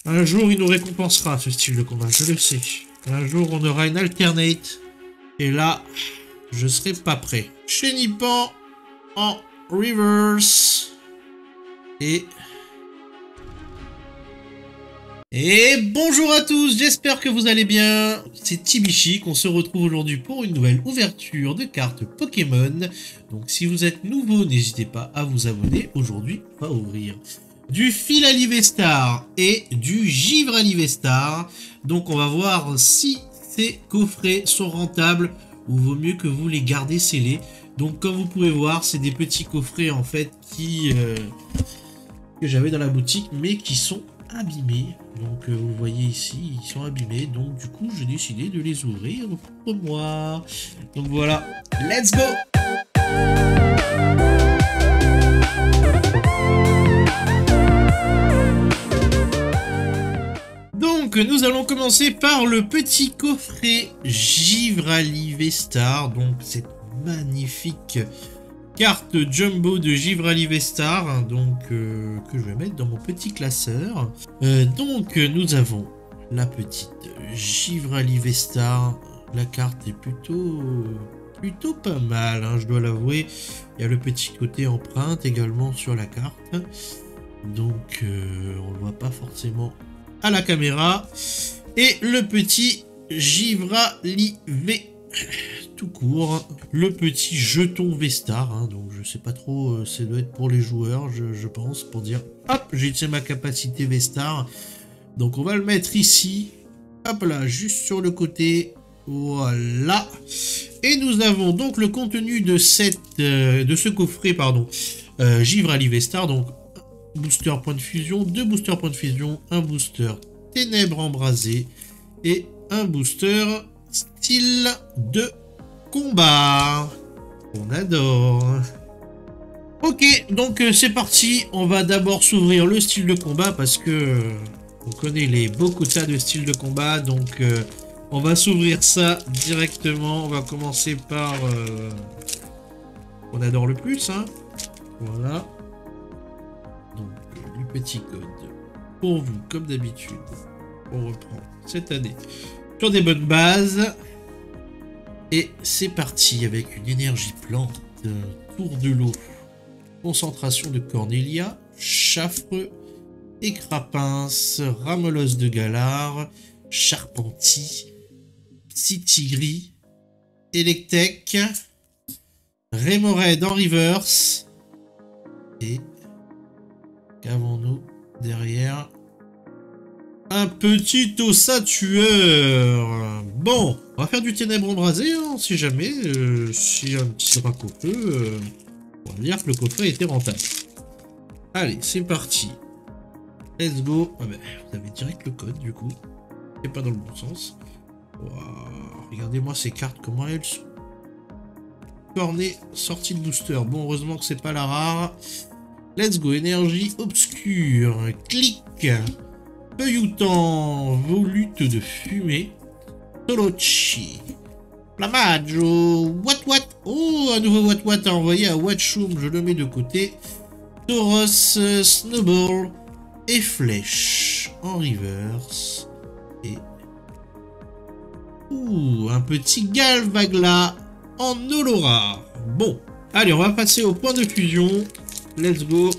Un jour, il nous récompensera, ce style de combat, je le sais. Un jour, on aura une alternate. Et là, je serai pas prêt. Chenipan en reverse. Et bonjour à tous, j'espère que vous allez bien. C'est Tibichic, on se retrouve aujourd'hui pour une nouvelle ouverture de cartes Pokémon. Donc si vous êtes nouveau, n'hésitez pas à vous abonner. Aujourd'hui, on va ouvrir du fil à Livestar et du givre à Livestar. Donc on va voir si ces coffrets sont rentables ou vaut mieux que vous les gardez scellés. Donc comme vous pouvez voir, c'est des petits coffrets en fait que j'avais dans la boutique mais qui sont abîmés. Donc vous voyez ici, ils sont abîmés. Donc du coup, j'ai décidé de les ouvrir pour moi. Donc voilà, let's go! Donc nous allons commencer par le petit coffret Givre à Livestar. Donc cette magnifique carte jumbo de Givre à Livestar, donc que je vais mettre dans mon petit classeur. Donc nous avons la petite Givre à Livestar. La carte est plutôt pas mal, hein, je dois l'avouer. Il y a le petit côté empreinte également sur la carte. Donc on le voit pas forcément à la caméra. Et le petit Givre à Livestar tout court, le petit jeton Vestar, hein, donc je sais pas trop, ça doit être pour les joueurs, je pense, pour dire hop, j'ai utilisé ma capacité Vestar. Donc on va le mettre ici, hop là, juste sur le côté, voilà. Et nous avons donc le contenu de ce coffret, pardon, Givre à Livestar, donc booster point de fusion, 2 boosters point de fusion, un booster ténèbres embrasées et un booster style de combat. On adore. Ok, donc c'est parti. On va d'abord s'ouvrir le style de combat parce que on connaît les Bokuta de style de combat. Donc on va s'ouvrir ça directement. On va commencer par on adore le plus, hein. Voilà. Donc le petit code pour vous, comme d'habitude. On reprend cette année sur des bonnes bases. Et c'est parti avec une énergie plante, tour de l'eau, concentration de Cornelia, Chaffreux, Écrapins, Ramelos de Galar, Charpenti, Psytigris, Electek, Remoraid en reverse. Et qu'avons-nous derrière? Un petit osatueur. Bon, on va faire du ténèbre embrasé, hein, si jamais. Si un petit drac au feu, on va dire que le coffret était rentable. Allez, c'est parti. Let's go. Ah ben, vous avez direct le code, du coup. C'est pas dans le bon sens. Wow. Regardez-moi ces cartes, comment elles sont. Cornet, sortie de booster. Bon, heureusement que c'est pas la rare. Let's go. Énergie obscure. Clic. Feuilloutant, volute de fumée, Tolochi, Plamaggio, What, oh, un nouveau What à envoyer à Watchoum, je le mets de côté, Tauros, Snowball et Flèche en reverse, et un petit Galvagla en Olora. Bon, allez, on va passer au point de fusion, let's go,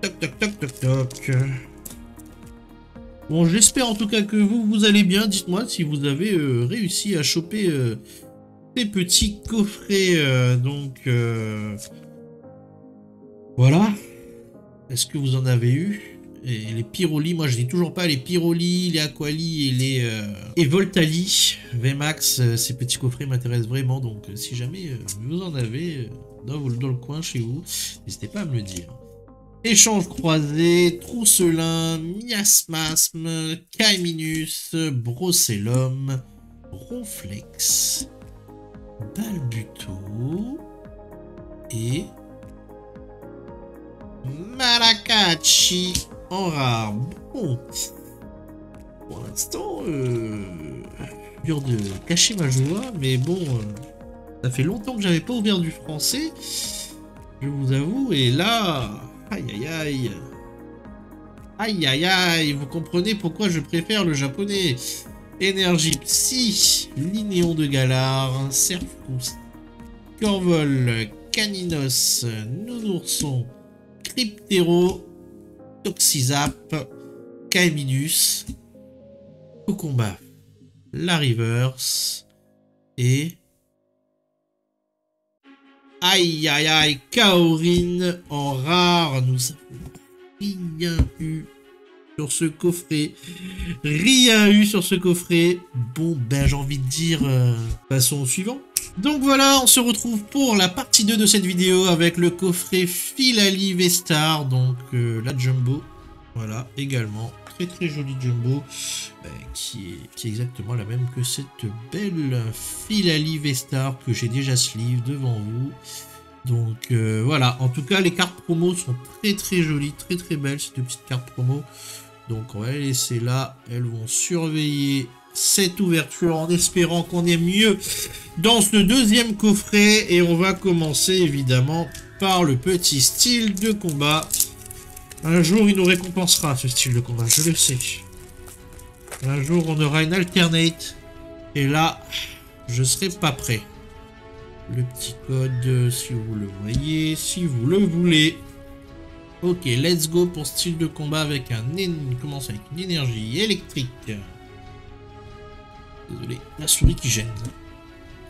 toc toc toc toc toc. Bon, j'espère en tout cas que vous allez bien. Dites-moi si vous avez réussi à choper ces petits coffrets. Voilà. Est-ce que vous en avez eu? Et les Pyroli, moi je dis toujours pas les Pyroli, les Aquali et les Voltali. VMAX, ces petits coffrets m'intéressent vraiment. Donc si jamais vous en avez dans le coin chez vous, n'hésitez pas à me le dire. Échange croisé, Trousselin, Miasmasme, Caiminus, Brocellum, Ronflex, Balbuto et Malakachi en rare. Bon, pour l'instant, dur de cacher ma joie, mais bon, ça fait longtemps que j'avais pas ouvert du français, je vous avoue, et là... Aïe aïe aïe. Aïe aïe aïe, vous comprenez pourquoi je préfère le japonais. Énergie Psy, Linéon de Galar, Serfous, Corvol, Caninos, Nounourson, Cryptero, Toxizap, Caeminus, Cocomba, la Reverse et... Aïe aïe aïe, Kaorin en rare, nous avons rien eu sur ce coffret. Rien eu sur ce coffret. Bon, ben j'ai envie de dire, passons au suivant. Donc voilà, on se retrouve pour la partie 2 de cette vidéo avec le coffret Philalie V-Star, donc la Jumbo. Voilà, également, très très jolie Jumbo, qui est exactement la même que cette belle Philalie V-Star que j'ai déjà sleeve devant vous. Donc voilà, en tout cas les cartes promo sont très très jolies, très très belles, ces deux petites cartes promo. Donc on va les laisser là, elles vont surveiller cette ouverture en espérant qu'on ait mieux dans ce deuxième coffret. Et on va commencer évidemment par le petit style de combat. Un jour il nous récompensera ce style de combat, je le sais. Un jour on aura une alternate. Et là, je serai pas prêt. Le petit code, si vous le voyez, si vous le voulez. Ok, let's go pour style de combat avec commence avec une énergie électrique. Désolé, la souris qui gêne.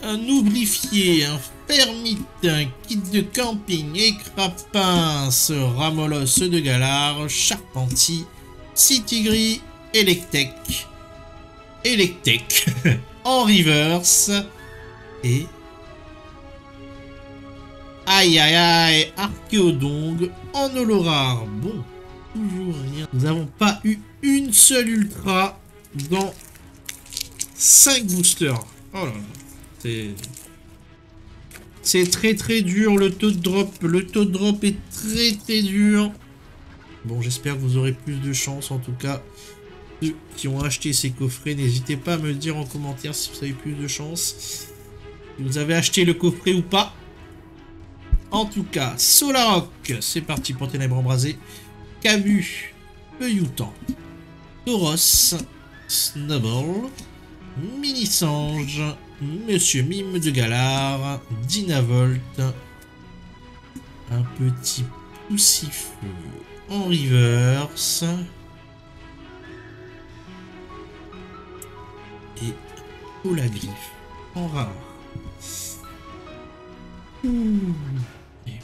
Un oublifié, un fermite, un kit de camping, écrapince, ramolos de Galar, charpenti, Citigris, Electek, en reverse et... Aïe aïe aïe, Archéodongue en holo rare. Bon, toujours rien. Nous n'avons pas eu une seule ultra dans 5 boosters. Oh là là, c'est très très dur le taux de drop. Le taux de drop est très très dur. Bon, j'espère que vous aurez plus de chance. En tout cas, ceux qui ont acheté ces coffrets, n'hésitez pas à me dire en commentaire si vous avez plus de chance. Si vous avez acheté le coffret ou pas. En tout cas, Solaroc, c'est parti pour Ténèbres Embrasées. Camus, Peyoutan, Tauros, Snubble, Mini-Sange, Monsieur Mime de Galar, Dynavolt, un petit Poussifeu en reverse et Olagriffe en rare.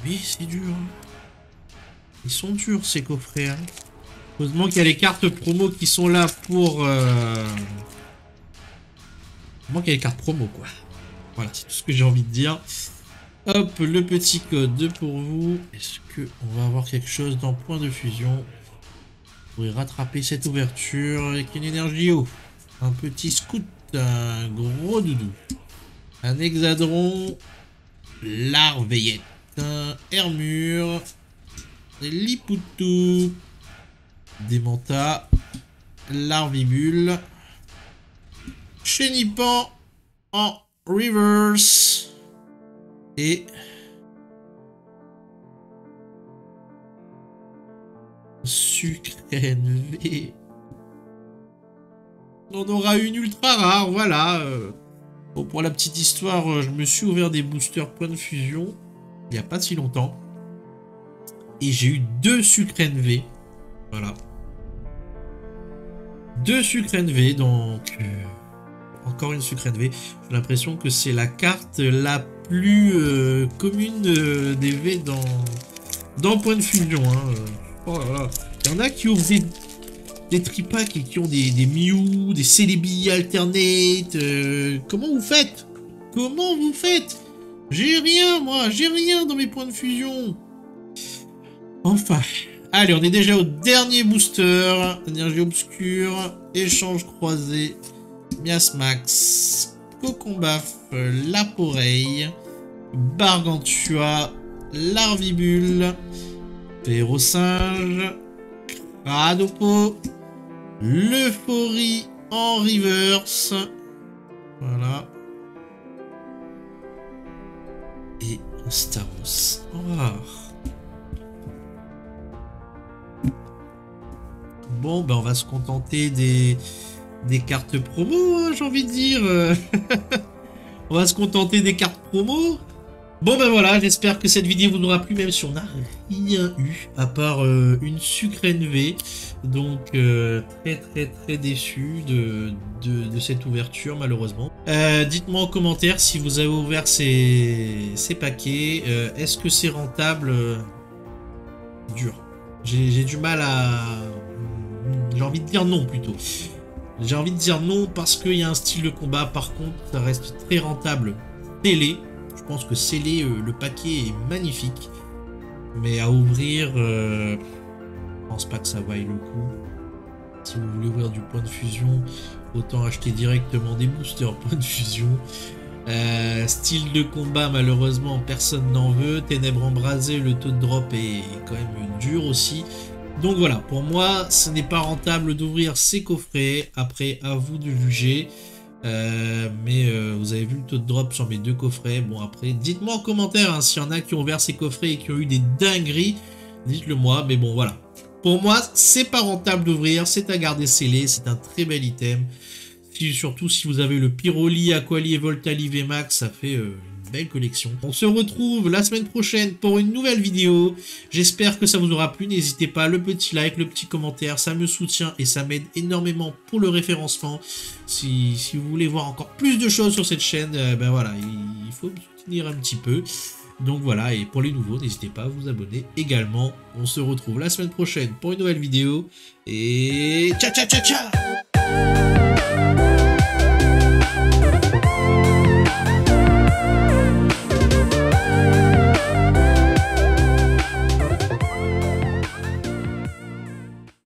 Mais c'est dur. Ils sont durs ces coffrets. Hein. Heureusement qu'il y a les cartes promo qui sont là pour... Heureusement qu'il y a les cartes promo quoi. Voilà, c'est tout ce que j'ai envie de dire. Hop, le petit code pour vous. Est-ce qu'on va avoir quelque chose dans point de fusion? Vous pourrez rattraper cette ouverture avec une énergie haut. Un petit scout, un gros doudou. Un hexadron. Larveillette. Un Hermure. Lipoutou. Des mantas. Larvibule. Chenipan en reverse. Et Sucre-NV. On aura une ultra rare, voilà. Bon, pour la petite histoire, je me suis ouvert des boosters point de fusion il n'y a pas si longtemps. Et j'ai eu 2 Sucre-NV. Voilà. 2 Sucre-NV, donc... encore une Sucre-NV. J'ai l'impression que c'est la carte la plus commune des V dans point de fusion. Hein. Oh là là. Il y en a qui ouvrent des tripacks et qui ont des Mew, des Celebi alternate. Comment vous faites? Comment vous faites? J'ai rien, moi. J'ai rien dans mes points de fusion. Enfin. Allez, on est déjà au dernier booster. Énergie obscure. Échange croisé. Miasmax. Cocombaf. Laporeille. Bargantua. Larvibule. Perrosinge. Radopo. L'euphorie en reverse. Voilà. Et un Staros en rare. Bon, ben on va se contenter des cartes promo, hein, j'ai envie de dire. On va se contenter des cartes promo. Bon ben voilà, j'espère que cette vidéo vous aura plu, même si on n'a rien eu, à part une sucre NV. Donc très déçu de cette ouverture, malheureusement. Dites-moi en commentaire si vous avez ouvert ces paquets. Est-ce que c'est rentable? Dur. J'ai du mal à... J'ai envie de dire non plutôt. J'ai envie de dire non parce qu'il y a un style de combat. Par contre, ça reste très rentable. Télé. Je pense que scellé, le paquet est magnifique. Mais à ouvrir, je pense pas que ça vaille le coup. Si vous voulez ouvrir du point de fusion, autant acheter directement des boosters point de fusion. Style de combat, malheureusement, personne n'en veut. Ténèbres embrasées, le taux de drop est quand même dur aussi. Donc voilà, pour moi, ce n'est pas rentable d'ouvrir ces coffrets. Après, à vous de juger. Mais vous avez vu le taux de drop sur mes 2 coffrets. Bon, après, dites-moi en commentaire hein, s'il y en a qui ont ouvert ces coffrets et qui ont eu des dingueries. Dites-le moi, mais bon, voilà. Pour moi, c'est pas rentable d'ouvrir, c'est à garder scellé, c'est un très bel item. Surtout si vous avez le Pyroli, Aquali et Voltali VMAX, ça fait une belle collection. On se retrouve la semaine prochaine pour une nouvelle vidéo. J'espère que ça vous aura plu. N'hésitez pas, le petit like, le petit commentaire, ça me soutient et ça m'aide énormément pour le référencement. Si vous voulez voir encore plus de choses sur cette chaîne, ben voilà, il faut me soutenir un petit peu. Donc voilà, et pour les nouveaux, n'hésitez pas à vous abonner également. On se retrouve la semaine prochaine pour une nouvelle vidéo. Et ciao ciao ciao ciao.